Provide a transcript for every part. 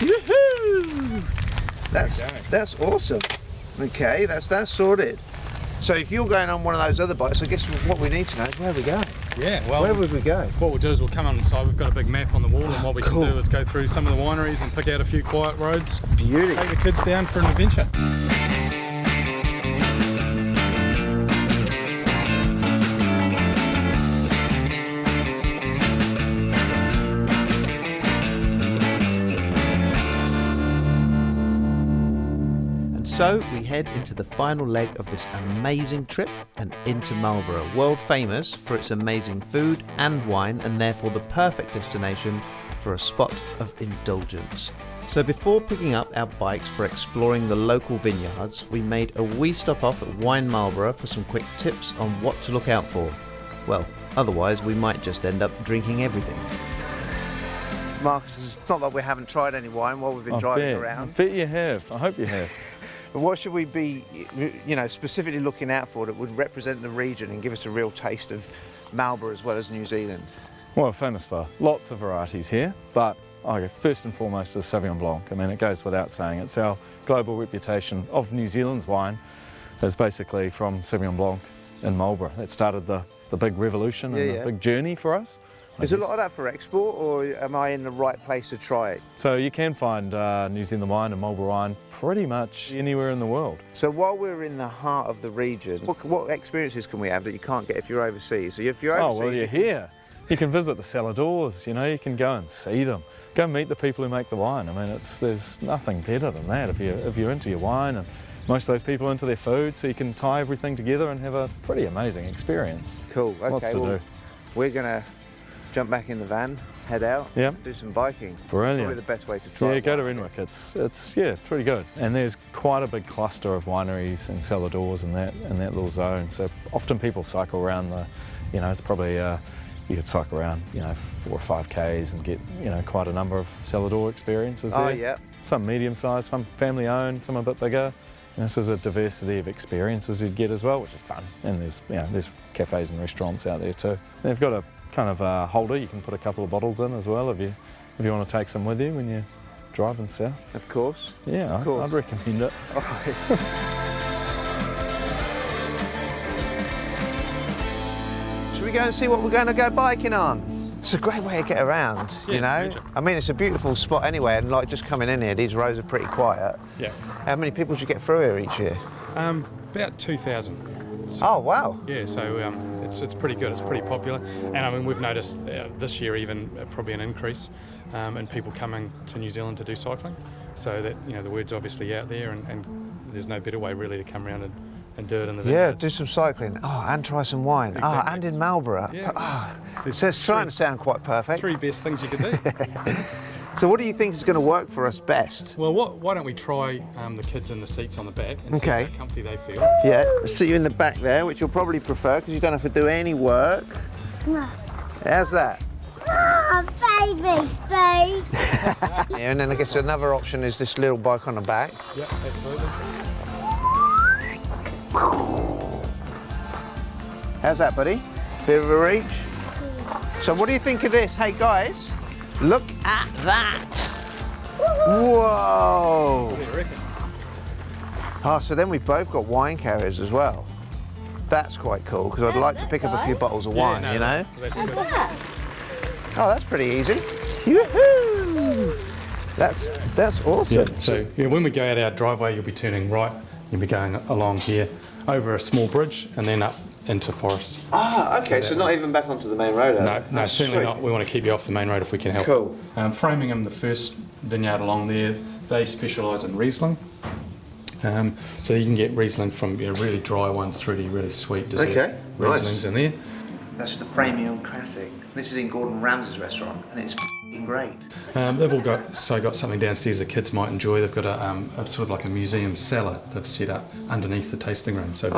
Woohoo! That's awesome. Okay, that's sorted. So if you're going on one of those other bikes, I guess what we need to know is where we go. Yeah, well, where would we go? What we'll do is we'll come on inside. We've got a big map on the wall, and what we can do is go through some of the wineries and pick out a few quiet roads. Beauty. Take the kids down for an adventure. So we head into the final leg of this amazing trip and into Marlborough, world famous for its amazing food and wine, and therefore the perfect destination for a spot of indulgence. So before picking up our bikes for exploring the local vineyards, we made a wee stop off at Wine Marlborough for some quick tips on what to look out for. Well, otherwise we might just end up drinking everything. Marcus, it's not like we haven't tried any wine while we've been driving around. I bet you have. I hope you have. But what should we be, specifically looking out for that would represent the region and give us a real taste of Marlborough as well as New Zealand? Well, famous for lots of varieties here, but first and foremost is Sauvignon Blanc. I mean, it goes without saying. It's our global reputation of New Zealand's wine is basically from Sauvignon Blanc in Marlborough. That started the big revolution and the big journey for us. Is a lot of that for export, or am I in the right place to try it? So you can find New Zealand wine and Marlborough wine pretty much anywhere in the world. So while we're in the heart of the region, what experiences can we have that you can't get if you're overseas? So if you're overseas, oh, well, you're here. You can visit the celladors, you can go and see them. Go meet the people who make the wine. I mean, there's nothing better than that if you're into your wine, and most of those people are into their food, so you can tie everything together and have a pretty amazing experience. Cool, okay. Lots to do. We're gonna jump back in the van, head out, do some biking. Brilliant. Probably the best way to try it. Yeah, go to Renwick. It's pretty good. And there's quite a big cluster of wineries and celladors in that little zone. So often people cycle around it's probably you could cycle around 4 or 5 Ks and get quite a number of cellador experiences there. Oh yeah. Some medium sized, some family owned, some a bit bigger. And this is a diversity of experiences you'd get as well, which is fun. And there's cafes and restaurants out there too. And they've got a kind of a holder you can put a couple of bottles in as well if you want to take some with you when you're driving south. Of course. Yeah, of course. I'd recommend it. Should we go and see what we're going to go biking on? It's a great way to get around, I mean, it's a beautiful spot anyway, and just coming in here, these roads are pretty quiet. Yeah. How many people do you get through here each year? About 2,000. So, oh wow! Yeah, so it's pretty good. It's pretty popular, and I mean we've noticed this year even probably an increase in people coming to New Zealand to do cycling. So that the word's obviously out there, and there's no better way really to come around and do it in the vineyards. Yeah, do some cycling. Oh, and try some wine. Exactly. Oh, and in Marlborough. Yeah. Oh, so it's trying to sound quite perfect. 3 best things you could do. So what do you think is going to work for us best? Well, why don't we try the kids in the seats on the back and see how comfy they feel. Yeah, I'll see you in the back there, which you'll probably prefer because you don't have to do any work. How's that? Oh, baby food. Yeah, and then I guess another option is this little bike on the back. Yep, absolutely. How's that, buddy? Bit of a reach? So what do you think of this? Hey guys, look at that. Whoa. What do you reckon? Oh, so then we've both got wine carriers as well. That's quite cool, because I'd like to pick up a few bottles of wine, That's good. Oh, that's pretty easy. Yoo-hoo! That's awesome. Yeah, so when we go out our driveway, you'll be turning right. You'll be going along here, over a small bridge, and then up into forest. Ah, okay, so not even back onto the main road. No, certainly not. We want to keep you off the main road if we can help. Cool. Framingham, the first vineyard along there, they specialise in Riesling. So you can get Riesling from really dry ones through to really sweet dessert Rieslings in there. That's the Framingham Classic. This is in Gordon Ramsay's restaurant, and it's f***ing great. They've all got something downstairs the kids might enjoy. They've got a sort of like a museum cellar they've set up underneath the tasting room, so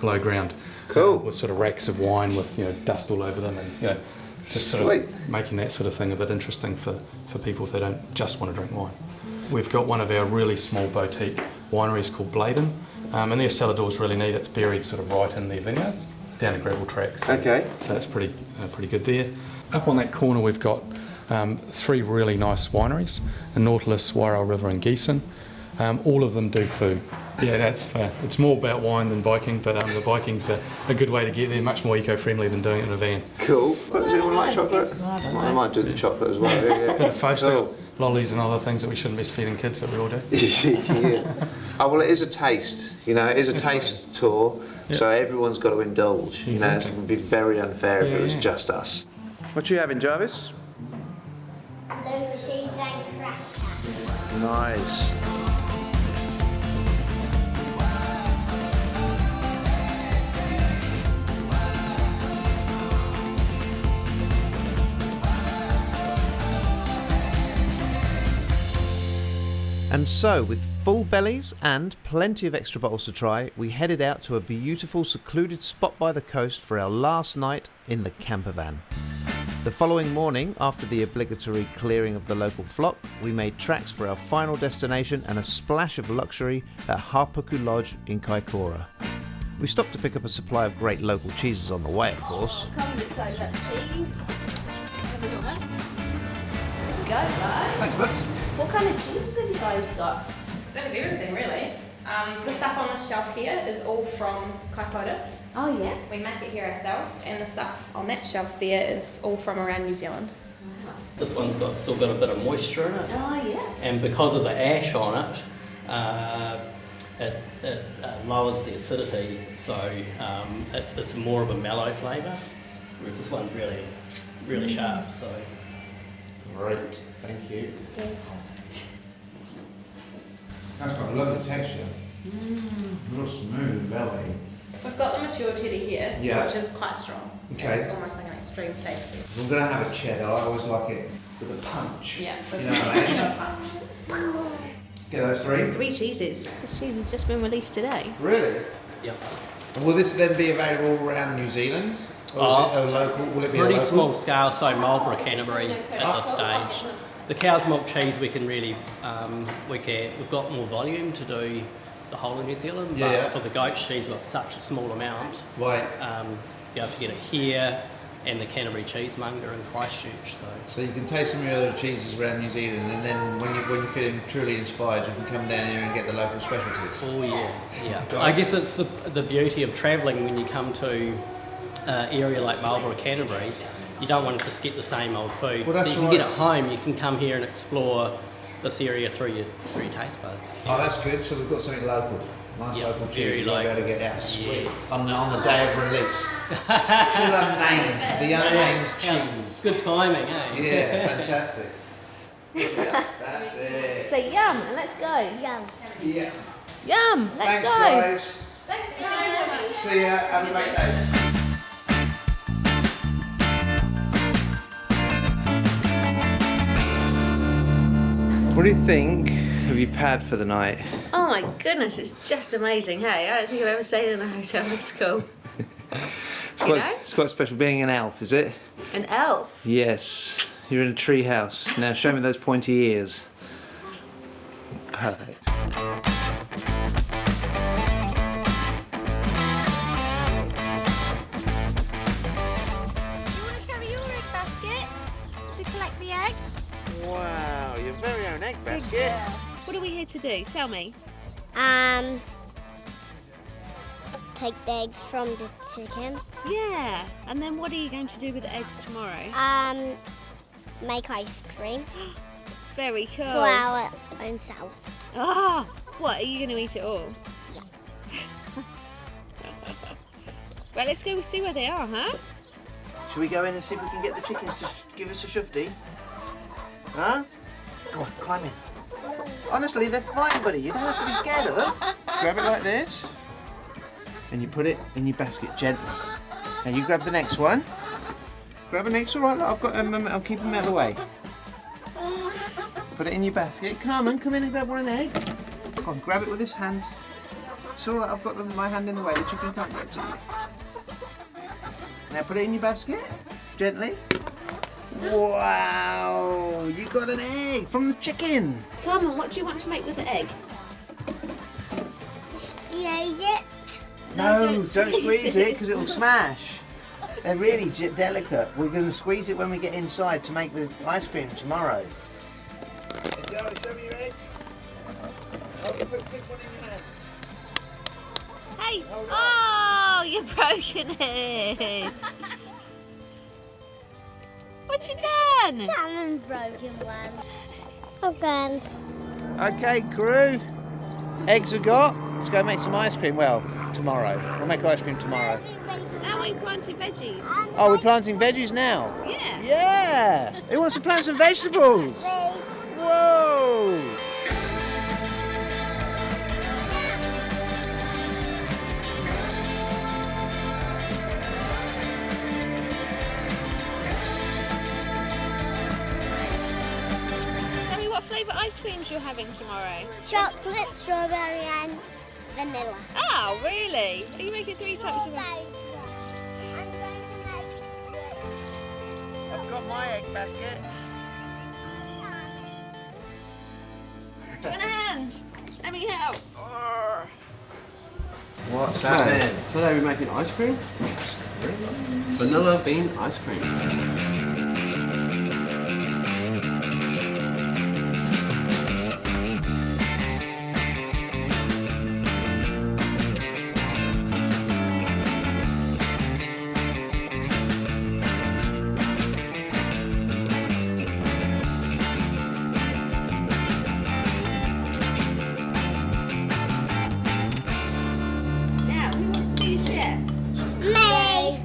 below ground. Cool. With sort of racks of wine with dust all over them, and just sort of making that sort of thing a bit interesting for people if they don't just want to drink wine. We've got one of our really small boutique wineries called Bladen, and their cellar door's really neat. It's buried sort of right in their vineyard, down a gravel track. So, Okay. So that's pretty good there. Up on that corner we've got 3 really nice wineries, the Nautilus, Wairau River and Geeson. All of them do food. Yeah, it's more about wine than biking, but the biking's a good way to get there, much more eco-friendly than doing it in a van. Cool. Does anyone like chocolate? I might do the chocolate as well. Yeah. Bit of fudge, Cool. lollies and other things that we shouldn't be feeding kids, but we all do. Yeah. Oh, well, it is a taste. You know, it is a taste tour, so everyone's got to indulge. You know, it would be very unfair if it was just us. What you having, Jarvis? Blue cheese and cracker. Nice. And so, with full bellies and plenty of extra bottles to try, we headed out to a beautiful secluded spot by the coast for our last night in the camper van. The following morning, after the obligatory clearing of the local flock, we made tracks for our final destination and a splash of luxury at Hapuku Lodge in Kaikoura. We stopped to pick up a supply of great local cheeses on the way, of course. Come and say that cheese. Have we got that? Let's go, guys. Thanks, Butts. What kind of cheeses have you guys got? A bit of everything, really. The stuff on the shelf here is all from Kaikoura. Oh, yeah? We make it here ourselves, and the stuff on that shelf there is all from around New Zealand. This one's still got a bit of moisture in it. Oh, yeah. And because of the ash on it, it lowers the acidity, so it's more of a mellow flavour, whereas this one's really sharp. So. Great, thank you. That's got a lovely texture. Real smooth belly. We've got the mature cheddar here, Yeah. which is quite strong. Okay. It's almost like an extreme tasty. If I'm going to have a cheddar, I always like it with a punch. Yeah, You know what I mean? Get those 3? 3 cheeses. This cheese has just been released today. Really? Yep. And will this then be available all around New Zealand? Or is it a local? Will it be Pretty a local? small scale, so Marlborough, Canterbury at this stage. The cow's milk cheese we can really, we've got more volume to do the whole of New Zealand, but Yeah. for the goat cheese we've got such a small amount. Right. You have to get it here and the Canterbury cheesemonger in Christchurch. So you can taste some of the other cheeses around New Zealand, and then when you're feeling truly inspired, you can come down here and get the local specialties. Oh yeah. I guess it's the beauty of travelling when you come to an area like Marlborough, Canterbury. You don't want to just get the same old food. Well, that's you can right. get it home. You can come here and explore this area through your taste buds. Oh, that's good. So we've got something local. Nice Yep, local very cheese. We'll be able to local. get our sweet Yes. on the day of release. Still unnamed. The unnamed cheese. Good timing, eh? Yeah, fantastic. Yeah, that's it. Say yum and let's go. Yum. Yeah. Yum, let's Thanks, go. guys. Thanks, guys. See ya. Have a great day. What do you think of your pad for the night? Oh my goodness, it's just amazing. Hey, I don't think I've ever stayed in a hotel this cool. It's quite special being an elf, is it? An elf. Yes. You're in a treehouse. Now show me those pointy ears. Perfect. Do you want to carry your egg basket to collect the eggs? Wow, your very own egg What are we here to do? Tell me. Take the eggs from the chicken. Yeah. And then what are you going to do with the eggs tomorrow? Make ice cream Very cool. for our own selves. Ah, what? Are you going to eat it all? Yeah. Right, let's go see where they are, huh? Should we go in and see if we can get the chickens to give us a shufti? Huh? Go on, climb in. Honestly, they're fine, buddy. You don't have to be scared of them. Grab it like this, and you put it in your basket gently. And you grab the next one. Grab the next, all right, look, I've got them, I'll keep them out of the way. Put it in your basket. Carmen, come in and grab one egg. Come on, grab it with this hand. It's all right, I've got my hand in the way. The chicken can't get to you. Now put it in your basket, gently. Wow, you got an egg from the chicken. Carmen, what do you want to make with the egg? Squeeze it. No, don't squeeze it because it'll smash. They're really delicate. We're going to squeeze it when we get inside to make the ice cream tomorrow. Joe, show me your egg. Oh, put one in your hand. Hey! Oh, you've broken it! What you done? Haven't broken one. Okay. Okay, crew. Eggs are got. Let's go make some ice cream. Well, tomorrow. We'll make ice cream tomorrow. Now we planted veggies. Oh, we're planting veggies now? Yeah. Yeah! Who wants to plant some vegetables? Whoa! Tell me what flavour ice creams you're having tomorrow. Chocolate, strawberry and vanilla. Oh, really? Are you making 3 types of I've got my egg basket. Do you want a hand? Let me help. What's happening? Today we're making ice cream. Vanilla bean ice cream. Now, who wants to be a chef? Me.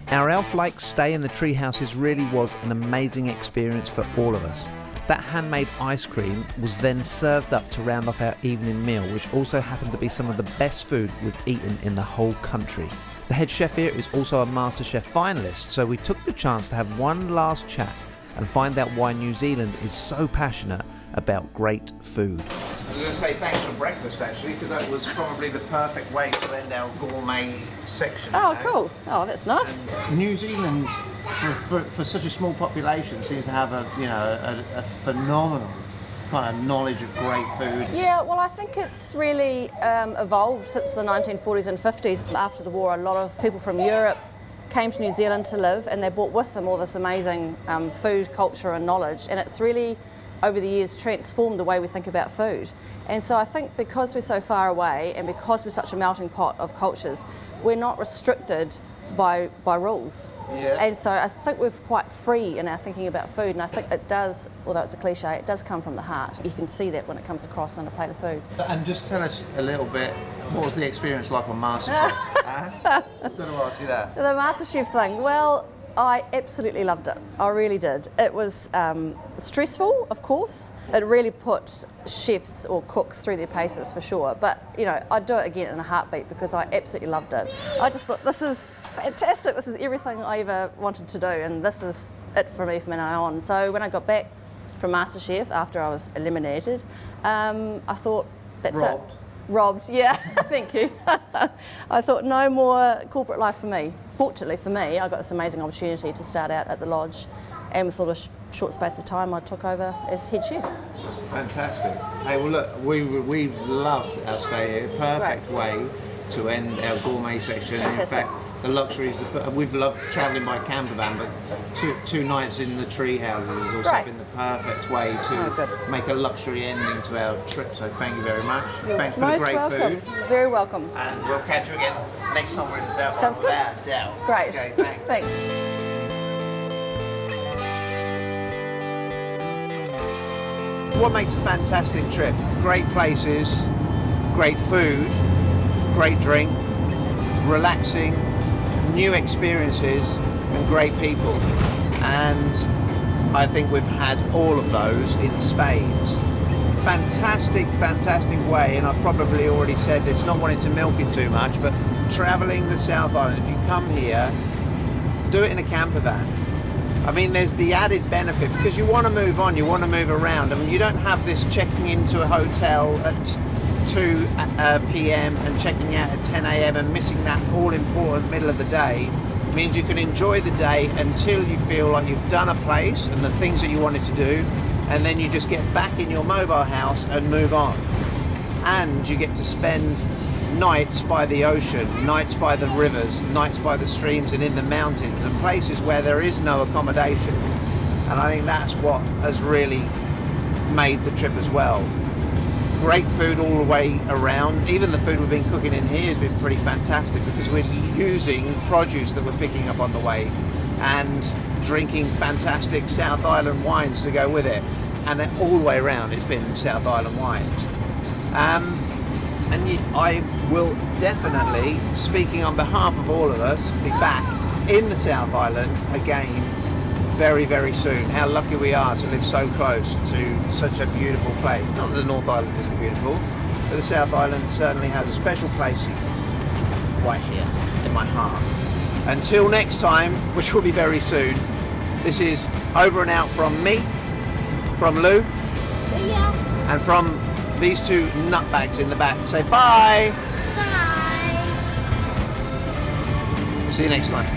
Our elf-like stay in the treehouses really was an amazing experience for all of us. That handmade ice cream was then served up to round off our evening meal, which also happened to be some of the best food we've eaten in the whole country. The head chef here is also a MasterChef finalist, so we took the chance to have one last chat and find out why New Zealand is so passionate about great food. I was going to say thanks for breakfast actually, because that was probably the perfect way to end our gourmet section. Oh, cool. Oh, that's nice. New Zealand, for such a small population, seems to have a phenomenal kind of knowledge of great food. Yeah, well, I think it's really evolved since the 1940s and 50s. After the war, a lot of people from Europe came to New Zealand to live, and they brought with them all this amazing food, culture and knowledge, and it's really over the years transformed the way we think about food. And so I think because we're so far away and because we're such a melting pot of cultures, we're not restricted by rules. Yeah. And so I think we're quite free in our thinking about food, and I think it does, although it's a cliche, it does come from the heart. You can see that when it comes across on a plate of food. And just tell us a little bit, what was the experience like on MasterChef? I've got to ask you that. The MasterChef thing, well, I absolutely loved it. I really did. It was stressful, of course. It really put chefs or cooks through their paces for sure. But, you know, I'd do it again in a heartbeat because I absolutely loved it. I just thought, this is fantastic. This is everything I ever wanted to do, and this is it for me from now on. So when I got back from MasterChef after I was eliminated, I thought, that's Robbed. it. Robbed, yeah, thank you. I thought no more corporate life for me. Fortunately for me, I got this amazing opportunity to start out at the lodge, and within a short space of time I took over as head chef. Fantastic. Hey, well look, we've loved our stay here. Perfect way to end our gourmet section. Fantastic. In fact, the luxuries, we've loved travelling by camper van, but two nights in the tree houses has also Right. been the perfect way to make a luxury ending to our trip. So thank you very much. Thanks for the Most great welcome. food. Very welcome. And we'll catch you again next time we're in the South Sounds good. without doubt. Great. Okay, thanks. Thanks. What makes a fantastic trip? Great places, great food, great drink, relaxing, new experiences and great people. And I think we've had all of those in spades. Fantastic, fantastic way, and I've probably already said this, not wanting to milk it too much, but travelling the South Island, if you come here, do it in a camper van. I mean, there's the added benefit because you want to move on, you want to move around. I mean, you don't have this checking into a hotel at 2 p.m. and checking out at 10 a.m. and missing that all-important middle of the day. It means you can enjoy the day until you feel like you've done a place and the things that you wanted to do, and then you just get back in your mobile house and move on. And you get to spend nights by the ocean, nights by the rivers, nights by the streams and in the mountains, and places where there is no accommodation. And I think that's what has really made the trip as well. Great food all the way around. Even the food we've been cooking in here has been pretty fantastic because we're using produce that we're picking up on the way and drinking fantastic South Island wines to go with it. And then all the way around it's been South Island wines. I will definitely, speaking on behalf of all of us, be back in the South Island again very, very soon. How lucky we are to live so close to such a beautiful place. Not that the North Island isn't beautiful, but the South Island certainly has a special place right here in my heart. Until next time, which will be very soon, this is over and out from me, from Lou, See ya. and from these two nutbags in the back. Say bye! Bye. See you next time.